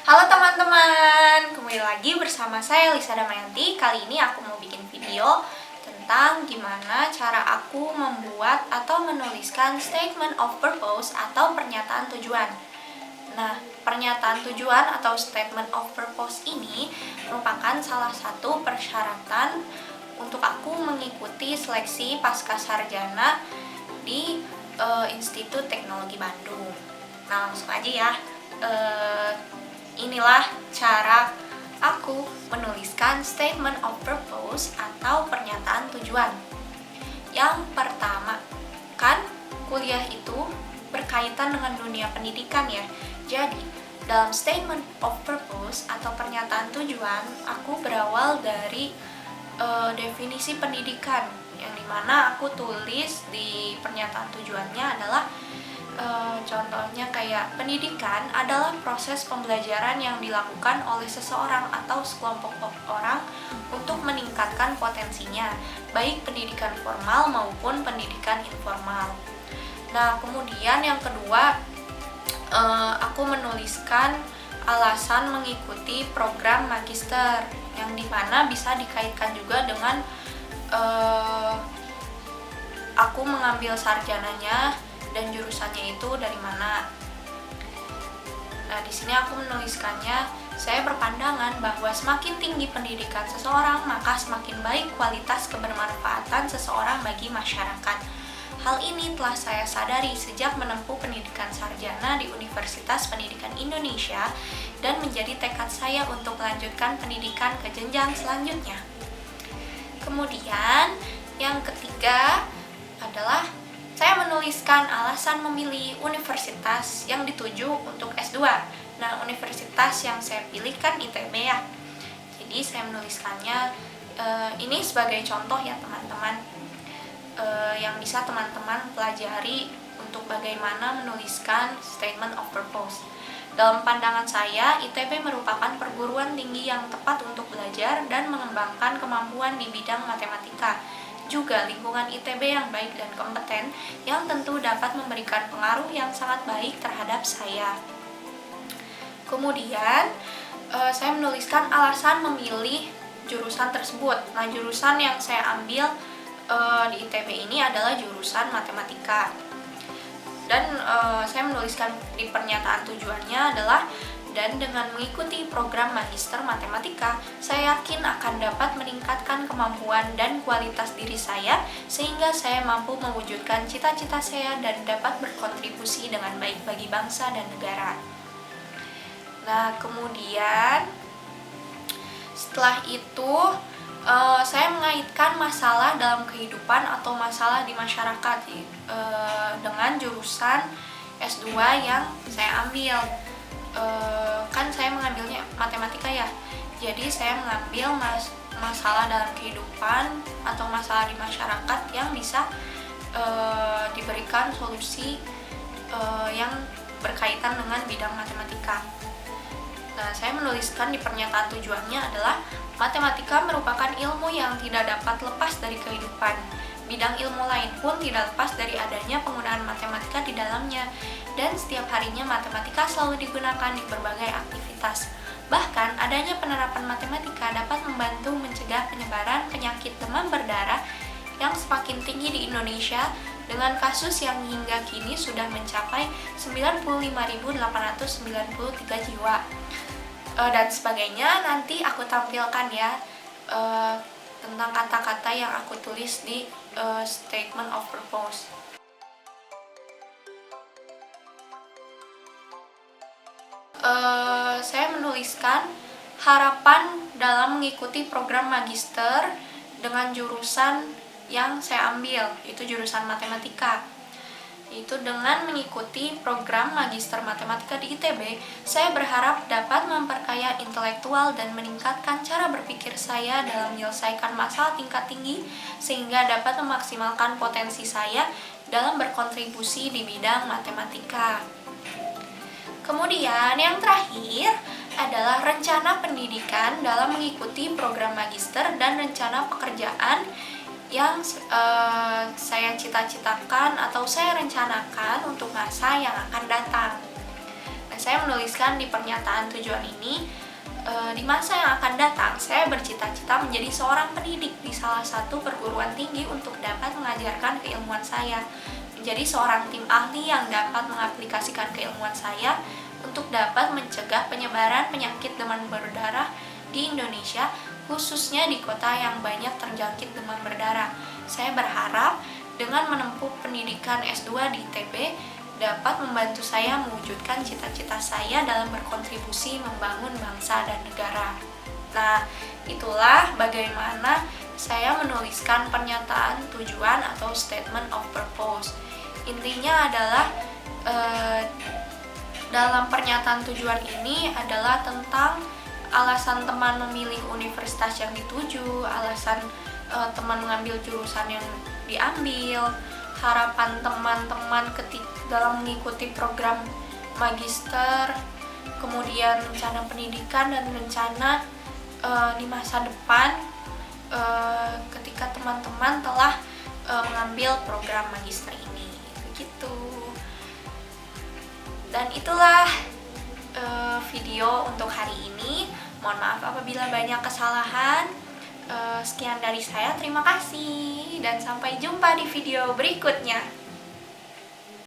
Halo teman-teman, kembali lagi bersama saya Lisa Damayanti. Kali ini aku mau bikin video tentang gimana cara aku membuat atau menuliskan statement of purpose atau pernyataan tujuan. Nah, pernyataan tujuan atau statement of purpose ini merupakan salah satu persyaratan untuk aku mengikuti seleksi pascasarjana di Institut Teknologi Bandung. Nah, langsung aja ya. Inilah cara aku menuliskan statement of purpose atau pernyataan tujuan. Yang pertama, kan kuliah itu berkaitan dengan dunia pendidikan ya. Jadi, dalam statement of purpose atau pernyataan tujuan, aku berawal dari definisi pendidikan, yang dimana aku tulis di pernyataan tujuannya adalah contohnya kayak pendidikan adalah proses pembelajaran yang dilakukan oleh seseorang atau sekelompok orang untuk meningkatkan potensinya, baik pendidikan formal maupun pendidikan informal. Nah, kemudian yang kedua, aku menuliskan alasan mengikuti program magister, yang dimana bisa dikaitkan juga dengan aku mengambil sarjananya dan jurusannya itu dari mana. Nah, di sini aku menuliskannya, saya berpandangan bahwa semakin tinggi pendidikan seseorang, maka semakin baik kualitas kebermanfaatan seseorang bagi masyarakat. Hal ini telah saya sadari sejak menempuh pendidikan sarjana di Universitas Pendidikan Indonesia dan menjadi tekad saya untuk melanjutkan pendidikan ke jenjang selanjutnya. Kemudian, yang ketiga adalah saya menuliskan alasan memilih universitas yang dituju untuk S2. Nah, universitas yang saya pilih kan ITB ya. Jadi saya menuliskannya ini sebagai contoh ya teman-teman, yang bisa teman-teman pelajari untuk bagaimana menuliskan statement of purpose. Dalam pandangan saya, ITB merupakan perguruan tinggi yang tepat untuk belajar dan mengembangkan kemampuan di bidang matematika. Juga lingkungan ITB yang baik dan kompeten yang tentu dapat memberikan pengaruh yang sangat baik terhadap saya. Kemudian saya menuliskan alasan memilih jurusan tersebut. Nah, jurusan yang saya ambil di ITB ini adalah jurusan matematika. Dan saya menuliskan di pernyataan tujuannya adalah, dan dengan mengikuti program Magister Matematika, saya yakin akan dapat meningkatkan kemampuan dan kualitas diri saya sehingga saya mampu mewujudkan cita-cita saya dan dapat berkontribusi dengan baik bagi bangsa dan negara. Nah, kemudian setelah itu saya mengaitkan masalah dalam kehidupan atau masalah di masyarakat dengan jurusan S2 yang saya ambil. Kan saya mengambilnya matematika ya, jadi saya mengambil masalah dalam kehidupan atau masalah di masyarakat yang bisa diberikan solusi yang berkaitan dengan bidang matematika. Nah, saya menuliskan di pernyataan tujuannya adalah matematika merupakan ilmu yang tidak dapat lepas dari kehidupan. Bidang ilmu lain pun tidak lepas dari adanya penggunaan matematika di dalamnya, dan setiap harinya matematika selalu digunakan di berbagai aktivitas. Bahkan, adanya penerapan matematika dapat membantu mencegah penyebaran penyakit demam berdarah yang semakin tinggi di Indonesia, dengan kasus yang hingga kini sudah mencapai 95.893 jiwa. Dan sebagainya, nanti aku tampilkan ya tentang kata-kata yang aku tulis di statement of purpose. Saya menuliskan harapan dalam mengikuti program magister dengan jurusan yang saya ambil, itu jurusan matematika. Itu dengan mengikuti program Magister Matematika di ITB, saya berharap dapat memperkaya intelektual dan meningkatkan cara berpikir saya dalam menyelesaikan masalah tingkat tinggi, sehingga dapat memaksimalkan potensi saya dalam berkontribusi di bidang matematika. Kemudian yang terakhir adalah rencana pendidikan dalam mengikuti program magister dan rencana pekerjaan yang saya cita-citakan atau saya rencanakan untuk masa yang akan datang. Nah, saya menuliskan di pernyataan tujuan ini, di masa yang akan datang, saya bercita-cita menjadi seorang pendidik di salah satu perguruan tinggi untuk dapat mengajarkan keilmuan saya, menjadi seorang tim ahli yang dapat mengaplikasikan keilmuan saya untuk dapat mencegah penyebaran penyakit demam berdarah di Indonesia, khususnya di kota yang banyak terjangkit demam berdarah. Saya berharap dengan menempuh pendidikan S2 di ITB dapat membantu saya mewujudkan cita-cita saya dalam berkontribusi membangun bangsa dan negara. Nah, itulah bagaimana saya menuliskan pernyataan tujuan atau statement of purpose. Intinya adalah dalam pernyataan tujuan ini adalah tentang alasan teman memilih universitas yang dituju, alasan teman mengambil jurusan yang diambil, harapan teman-teman dalam mengikuti program magister, kemudian rencana pendidikan dan rencana di masa depan ketika teman-teman telah mengambil program magister ini, begitu. Dan itulah video untuk hari ini. Mohon maaf apabila banyak kesalahan. Sekian dari saya, terima kasih dan sampai jumpa di video berikutnya.